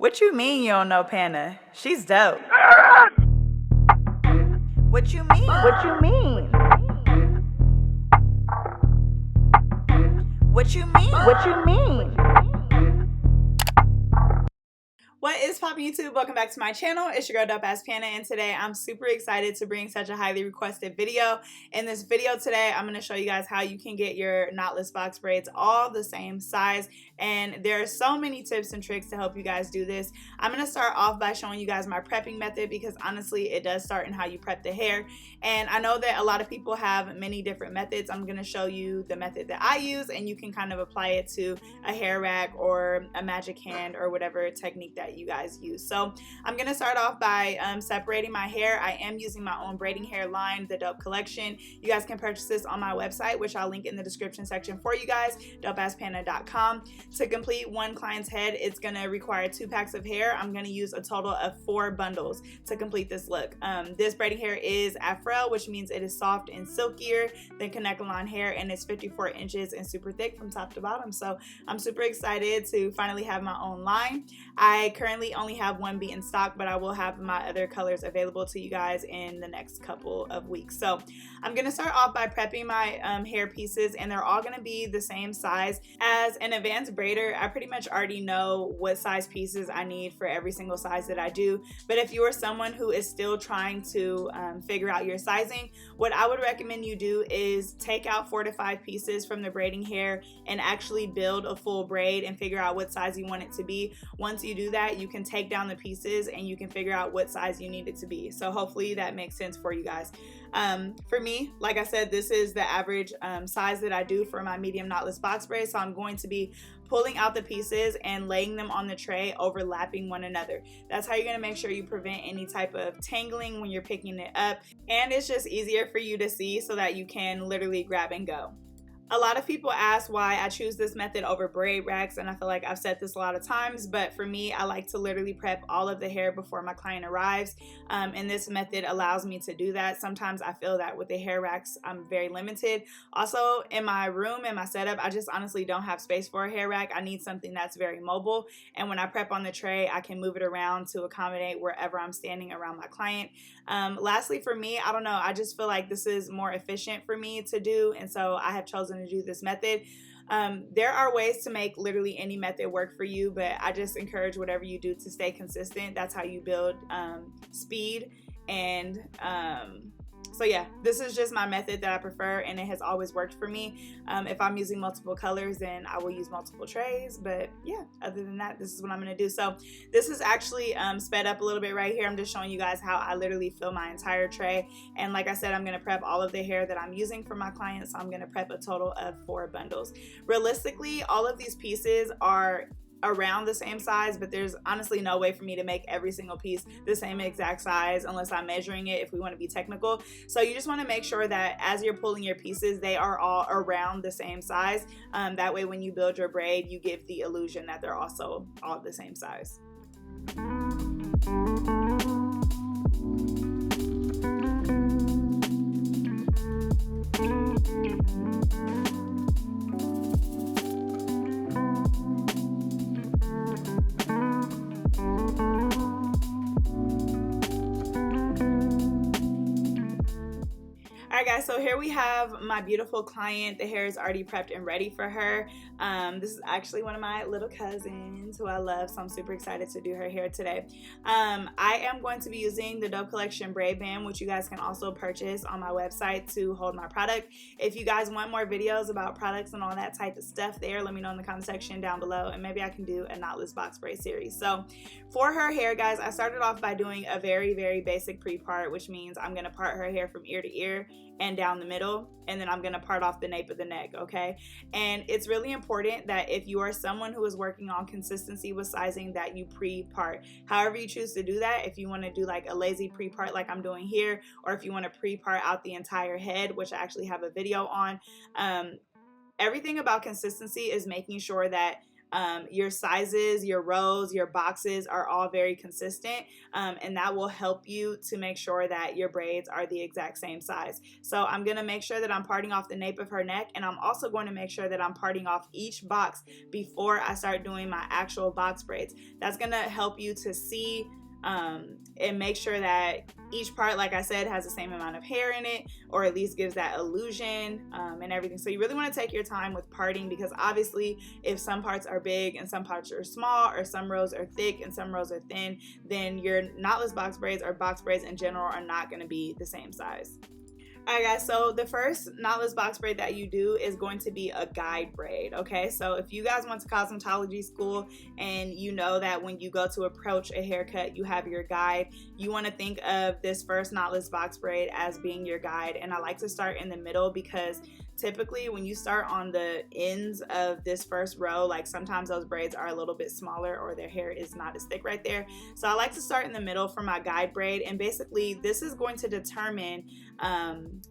What you mean you don't know Pana? She's dope. What you mean? What you mean? What you mean? What you mean? What is poppin' YouTube? Welcome back to my channel. It's your girl DOPEaxxPANA, and today I'm super excited to bring such a highly requested video. In this video today, I'm going to show you guys how you can get your knotless box braids all the same size, and there are so many tips and tricks to help you guys do this. I'm going to start off by showing you guys my prepping method because honestly it does start in how you prep the hair, and I know that a lot of people have many different methods. I'm going to show you the method that I use, and you can kind of apply it to a hair rack or a magic hand or whatever technique that you guys use. So I'm gonna start off by separating my hair. I am using my own braiding hair line, the Dope Collection. You guys can purchase this on my website, which I'll link in the description section for you guys, DOPEaxxPANA.com. To complete one client's head, it's gonna require 2 packs of hair. I'm gonna use a total of 4 bundles to complete this look. This braiding hair is Afro, which means it is soft and silkier than connect line hair, and it's 54 inches and super thick from top to bottom. So I'm super excited to finally have my own line. I currently only have one beat in stock, but I will have my other colors available to you guys in the next couple of weeks. So I'm gonna start off by prepping my hair pieces, and they're all gonna be the same size. As an advanced braider, I pretty much already know what size pieces I need for every single size that I do. But if you are someone who is still trying to figure out your sizing, what I would recommend you do is take out 4 to 5 pieces from the braiding hair and actually build a full braid and figure out what size you want it to be. Once you do that, you can take down the pieces and you can figure out what size you need it to be. So hopefully that makes sense for you guys. For me, like I said, this is the average size that I do for my medium knotless box braid. So I'm going to be pulling out the pieces and laying them on the tray, overlapping one another. That's how you're gonna make sure you prevent any type of tangling when you're picking it up, and it's just easier for you to see so that you can literally grab and go. A lot of people ask why I choose this method over braid racks, and I feel like I've said this a lot of times, but for me, I like to literally prep all of the hair before my client arrives, and this method allows me to do that. Sometimes I feel that with the hair racks, I'm very limited. Also, in my room and my setup, I just honestly don't have space for a hair rack. I need something that's very mobile, and when I prep on the tray, I can move it around to accommodate wherever I'm standing around my client. Lastly, for me, I don't know, I just feel like this is more efficient for me to do, and so I have chosen to do this method. There are ways to make literally any method work for you, but I just encourage whatever you do to stay consistent. That's how you build speed, and so yeah, this is just my method that I prefer, and it has always worked for me. If I'm using multiple colors, then I will use multiple trays, but yeah, other than that, this is what I'm gonna do. So this is actually sped up a little bit right here. I'm just showing you guys how I literally fill my entire tray, and like I said, I'm gonna prep all of the hair that I'm using for my clients. So I'm gonna prep a total of 4 bundles. Realistically, all of these pieces are around the same size, but there's honestly no way for me to make every single piece the same exact size unless I'm measuring it, if we want to be technical. So you just want to make sure that as you're pulling your pieces, they are all around the same size. That way when you build your braid, you give the illusion that they're also all the same size. Alright guys, so here we have my beautiful client. The hair is already prepped and ready for her. This is actually one of my little cousins who I love, so I'm super excited to do her hair today. I am going to be using the Dope Collection braid band, which you guys can also purchase on my website to hold my product. If you guys want more videos about products and all that type of stuff there, let me know in the comment section down below, and maybe I can do a knotless box braid series. So for her hair, guys, I started off by doing a very, very basic pre-part, which means I'm going to part her hair from ear to ear and down the middle, and then I'm gonna part off the nape of the neck, okay? And it's really important that if you are someone who is working on consistency with sizing, that you pre-part. However you choose to do that, if you want to do like a lazy pre-part like I'm doing here, or if you want to pre-part out the entire head, which I actually have a video on, everything about consistency is making sure that your sizes, your rows, your boxes are all very consistent, and that will help you to make sure that your braids are the exact same size. So I'm going to make sure that I'm parting off the nape of her neck, and I'm also going to make sure that I'm parting off each box before I start doing my actual box braids. That's going to help you to see and make sure that each part, like I said, has the same amount of hair in it, or at least gives that illusion, and everything. So you really want to take your time with parting, because obviously if some parts are big and some parts are small, or some rows are thick and some rows are thin, then your knotless box braids or box braids in general are not going to be the same size. Alright guys, so the first knotless box braid that you do is going to be a guide braid, okay? So if you guys went to cosmetology school and you know that when you go to approach a haircut, you have your guide, you want to think of this first knotless box braid as being your guide. And I like to start in the middle, because typically when you start on the ends of this first row, like sometimes those braids are a little bit smaller or their hair is not as thick right there. So I like to start in the middle for my guide braid, and basically this is going to determine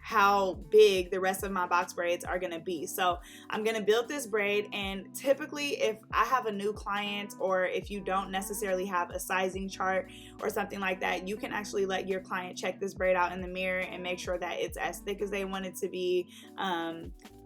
how big the rest of my box braids are going to be. So I'm going to build this braid, and typically if I have a new client, or if you don't necessarily have a sizing chart or something like that, you can actually let your client check this braid out in the mirror and make sure that it's as thick as they want it to be,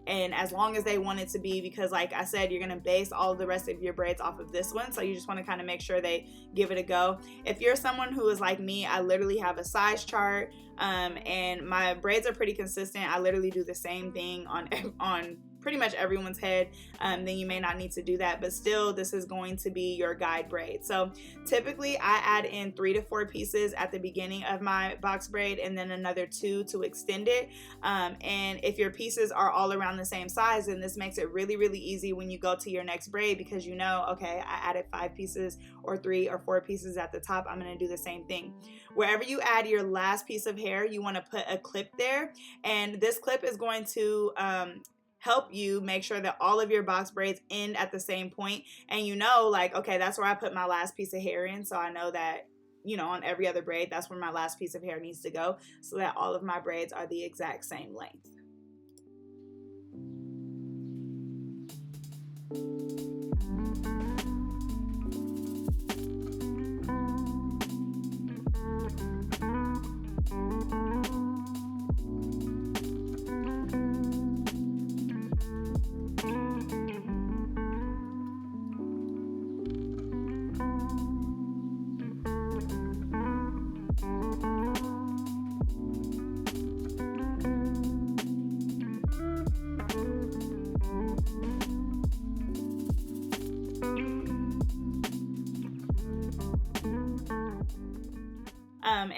and as long as they want it to be, because like I said, you're going to base all the rest of your braids off of this one, so you just want to kind of make sure they give it a go. If you're someone who is like me, I literally have a size chart, and my braids are pretty consistent. I literally do the same thing on pretty much everyone's head, then you may not need to do that, but still this is going to be your guide braid. So typically I add in 3 to 4 pieces at the beginning of my box braid, and then another 2 to extend it, and if your pieces are all around the same size, then this makes it really easy when you go to your next braid, because you know, okay, I added 5 pieces or 3 or 4 pieces at the top, I'm going to do the same thing. Wherever you add your last piece of hair, you want to put a clip there, and this clip is going to help you make sure that all of your box braids end at the same point, and you know, like, okay, that's where I put my last piece of hair in, so I know that, you know, on every other braid, that's where my last piece of hair needs to go, so that all of my braids are the exact same length.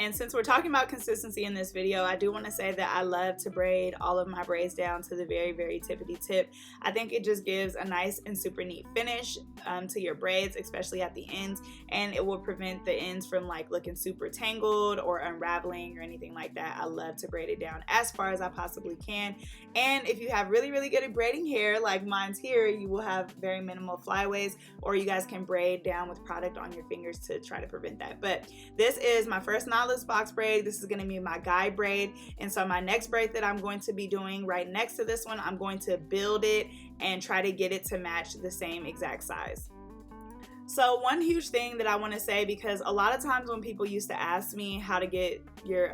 And since we're talking about consistency in this video, I do want to say that I love to braid all of my braids down to the very tippity tip. I think it just gives a nice and super neat finish to your braids, especially at the ends, and it will prevent the ends from like looking super tangled or unraveling or anything like that. I love to braid it down as far as I possibly can, and if you have really good at braiding hair like mine's here, you will have very minimal flyaways, or you guys can braid down with product on your fingers to try to prevent that. But this is my first knotless box braid. This is going to be my guide braid, and so my next braid that I'm going to be doing right next to this one, I'm going to build it and try to get it to match the same exact size. So one huge thing that I want to say, because a lot of times when people used to ask me how to get your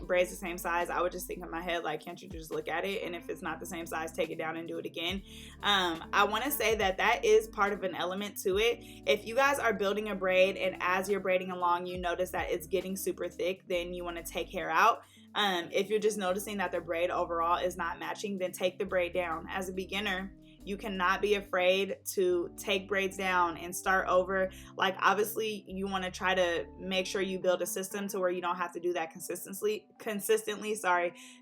braids the same size, I would just think in my head like, can't you just look at it, and if it's not the same size, take it down and do it again. I want to say that that is part of an element to it. If you guys are building a braid and as you're braiding along you notice that it's getting super thick, then you want to take hair out. If you're just noticing that the braid overall is not matching, then take the braid down. As a beginner, you cannot be afraid to take braids down and start over. Like, obviously you want to try to make sure you build a system to where you don't have to do that consistently,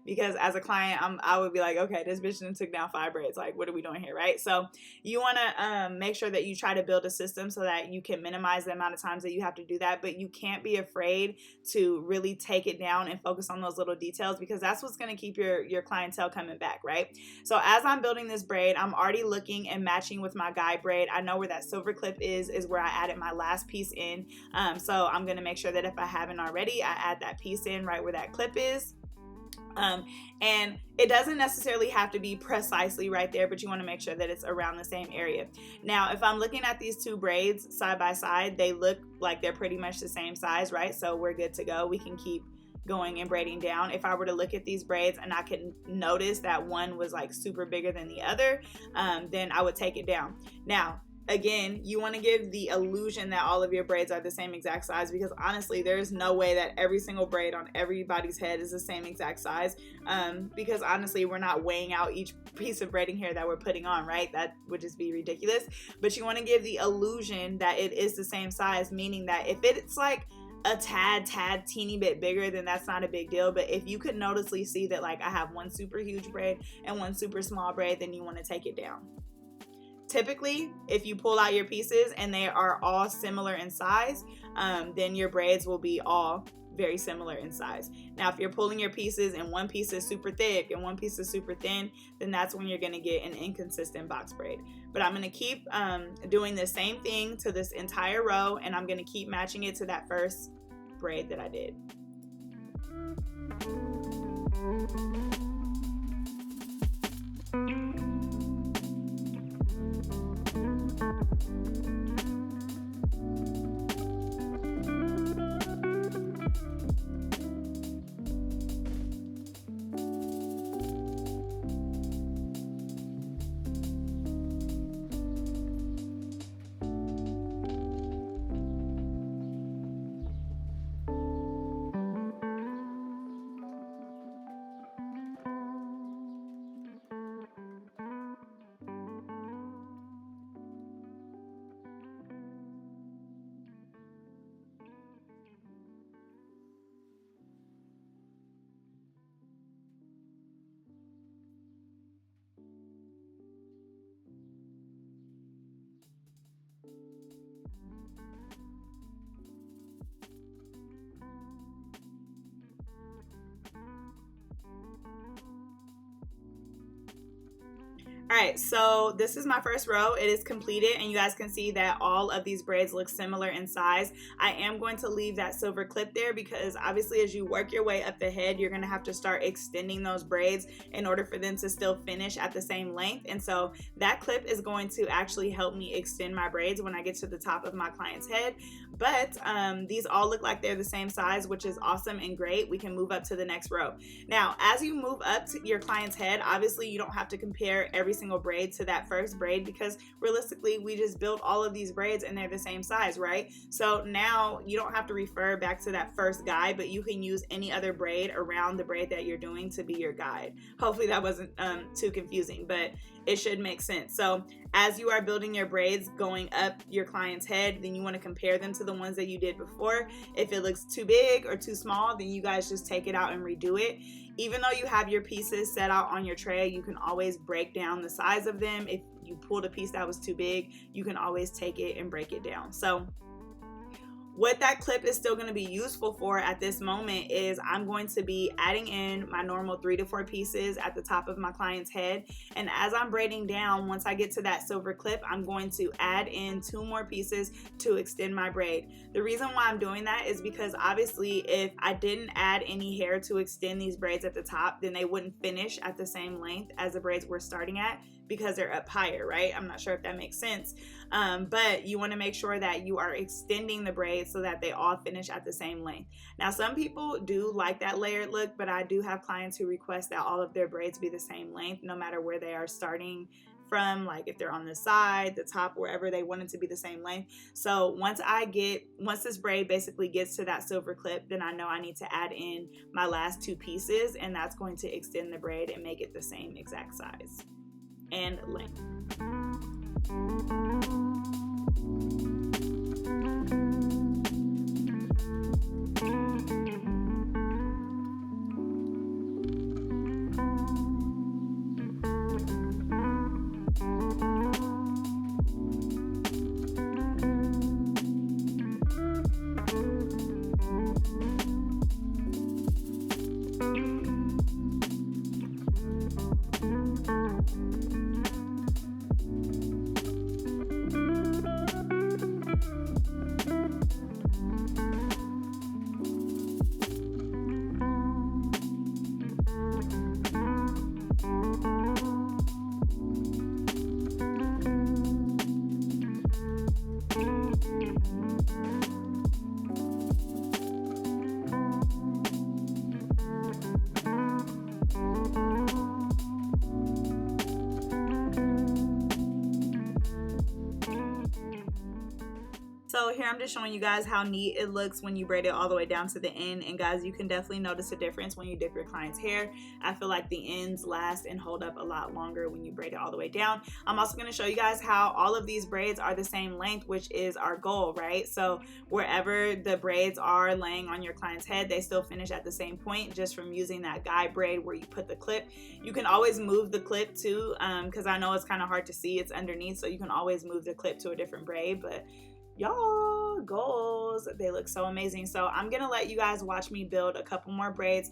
because as a client I would be like, okay, this bitch done took down 5 braids, like what are we doing here, right? So you want to make sure that you try to build a system so that you can minimize the amount of times that you have to do that, but you can't be afraid to really take it down and focus on those little details, because that's what's going to keep your clientele coming back, right? So as I'm building this braid, I'm already looking and matching with my guide braid. I know where that silver clip is where I added my last piece in, so I'm going to make sure that if I haven't already, I add that piece in right where that clip is. And it doesn't necessarily have to be precisely right there, but you want to make sure that it's around the same area. Now, if I'm looking at these two braids side by side, they look like they're pretty much the same size, right? So we're good to go. We can keep going and braiding down. If I were to look at these braids and I could notice that one was like super bigger than the other, then I would take it down. Now, again, you want to give the illusion that all of your braids are the same exact size, because honestly, there's no way that every single braid on everybody's head is the same exact size, because honestly, we're not weighing out each piece of braiding hair that we're putting on, right? That would just be ridiculous. But you want to give the illusion that it is the same size, meaning that if it's like a tad teeny bit bigger, then that's not a big deal. But if you could noticeably see that like I have one super huge braid and one super small braid, then you want to take it down. Typically, if you pull out your pieces and they are all similar in size, then your braids will be all very similar in size. Now, if you're pulling your pieces and one piece is super thick and one piece is super thin, then that's when you're going to get an inconsistent box braid. But I'm going to keep doing the same thing to this entire row, and I'm going to keep matching it to that first braid that I did. Alright, so this is my first row. It is completed, and you guys can see that all of these braids look similar in size. I am going to leave that silver clip there because obviously as you work your way up the head, you're going to have to start extending those braids in order for them to still finish at the same length. And so that clip is going to actually help me extend my braids when I get to the top of my client's head. But these all look like they're the same size, which is awesome and great. We can move up to the next row. Now, as you move up to your client's head, obviously you don't have to compare every single braid to that first braid because realistically we just built all of these braids and they're the same size, right? So now you don't have to refer back to that first guide, but you can use any other braid around the braid that you're doing to be your guide. Hopefully that wasn't too confusing, but it should make sense. So as you are building your braids going up your client's head, then you want to compare them to the ones that you did before. If it looks too big or too small, then you guys just take it out and redo it. Even though you have your pieces set out on your tray, you can always break down the size of them. If you pulled a piece that was too big, you can always take it and break it down. So what that clip is still going to be useful for at this moment is I'm going to be adding in my normal 3 to 4 pieces at the top of my client's head. And as I'm braiding down, once I get to that silver clip, I'm going to add in 2 more pieces to extend my braid. The reason why I'm doing that is because obviously if I didn't add any hair to extend these braids at the top, then they wouldn't finish at the same length as the braids we're starting at because they're up higher, right? I'm not sure if that makes sense. But you want to make sure that you are extending the braids so that they all finish at the same length. Now, some people do like that layered look, but I do have clients who request that all of their braids be the same length, no matter where they are starting from, like if they're on the side, the top, wherever, they want it to be the same length. So once this braid basically gets to that silver clip, then I know I need to add in my last 2 pieces, and that's going to extend the braid and make it the same exact size and length. So here I'm just showing you guys how neat it looks when you braid it all the way down to the end. And guys, you can definitely notice a difference when you dip your client's hair. I feel like the ends last and hold up a lot longer when you braid it all the way down. I'm also going to show you guys how all of these braids are the same length, which is our goal, right? So wherever the braids are laying on your client's head, they still finish at the same point just from using that guide braid where you put the clip. You can always move the clip too, because I know it's kind of hard to see, it's underneath, so you can always move the clip to a different braid. But y'all, goals, they look so amazing. So I'm gonna let you guys watch me build a couple more braids.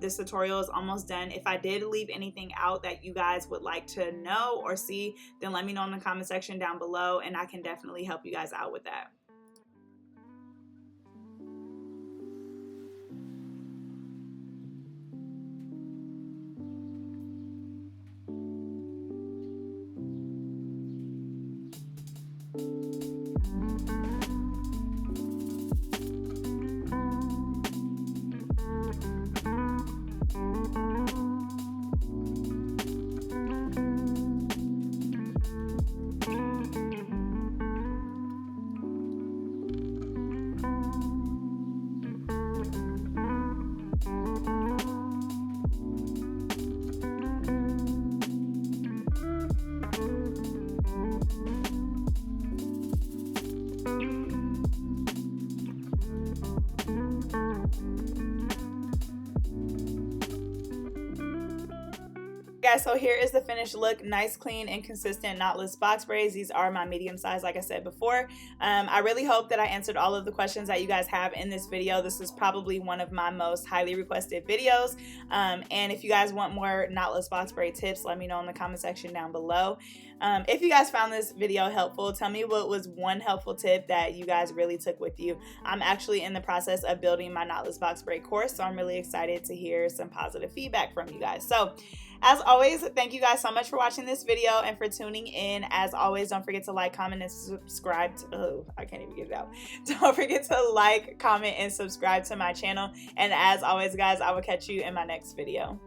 This tutorial is almost done. If I did leave anything out that you guys would like to know or see, then let me know in the comment section down below, and I can definitely help you guys out with that. Guys, so here is the finished look. Nice, clean, and consistent knotless box braids. These are my medium size, like I said before. I really hope that I answered all of the questions that you guys have in this video. This is probably one of my most highly requested videos. And if you guys want more knotless box braid tips, let me know in the comment section down below. If you guys found this video helpful, tell me what was one helpful tip that you guys really took with you. I'm actually in the process of building my knotless box braid course, so I'm really excited to hear some positive feedback from you guys. So as always, thank you guys so much for watching this video and for tuning in. As always, don't forget to like, comment, and subscribe to, oh, I can't even get it out. Don't forget to like, comment, and subscribe to my channel. And as always, guys, I will catch you in my next video.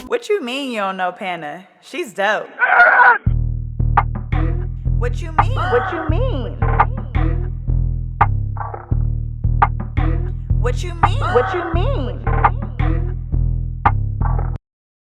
What you mean you don't know Pana? She's dope. What you mean? What you mean? What you mean? What you mean?